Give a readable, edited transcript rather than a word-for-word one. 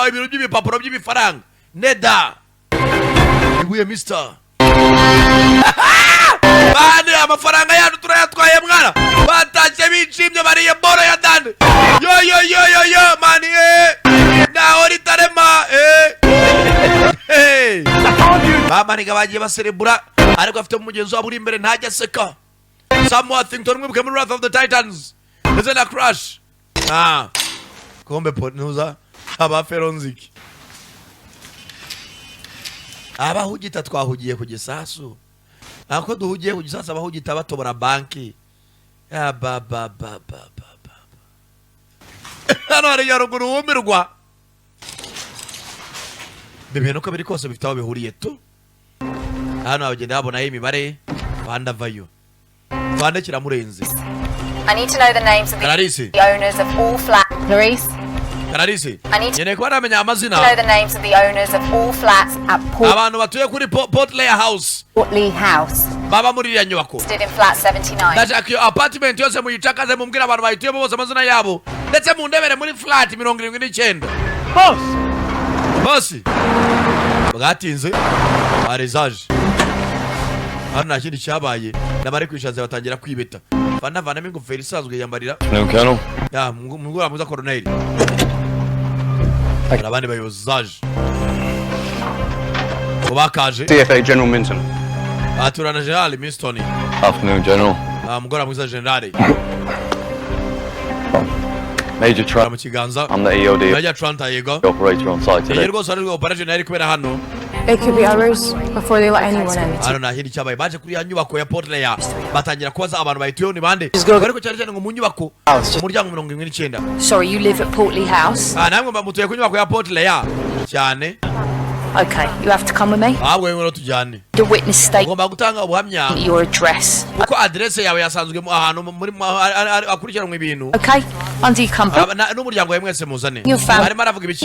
mister ibintu by'ibipapuro by'ibifaranga neda ibuye mister bane amafaranga yacu turayatwaye mwana batashye bicimye bariye boro ya dande yo mani naho ritarema bamaniga bagiye baserebura ariko afite umugenzi wabo uri imbere ntajya aseka Sam Worthington mwibuke muri Wrath of the Titans ndetse na Crash kombe ponuza aba Feronziki abahugita twahugiye ku gisasu ako duhugiye ku gisasu abahugita batobora banki ya baba hano hari yaruguru wumirwa bibeno ko biri kose bifite aho bihuriye tu hano abagenda babona imibare bandavayo bande kiramurenze. I need to know the names of the owners of all flats. Clarice? Clarisse, I need to know the names of the owners of all flats at Portley House. Portley House. Baba muri ya nyubako. Stood in flat 79. Ndashaka apartment yose muyitakaze mumbwira abantu bayituyemo bose amazina yabo. Ndetse mundebere muri flat 79. Boss. Bagatinze. Barezaje. Hano nakindi cyabaye nabari kwishaze batangira kwibeta. Vana ingofero isanzwe yambarira. No colonel. Ya mugura muza colonel. Abandi bayozaje. Ubakaje. CFA General Minton. Aturana General Minton. Afternoon, General. Mugora muza General. Major Trump. I'm the EOD. Major Trump yego. Operator on site today. Yego sari operation yari kubera hano. It could be hours before they let anyone in. I don't know hindi cyabaye baje kuri ya nyubako ya Portley ya batangira kubaza abantu bayituyo ni bande. Ariko cyane cyane ngo mu nyubako umuryango 79. Sorry, you live at Portley House? Namwe bamutuye ku nyubako ya Portley ya cyane. Okay, you have to come with me. Ahubwo ngo tujyane. The witness state. Ngomba gutanga ubuhamya. Your address. Uko address yawe yasanzwe ahantu muri akurikiranwe ibintu. Okay, until you come back. N'umuryango wawe mwese muzane. Your family. Bari maravuga ibiki.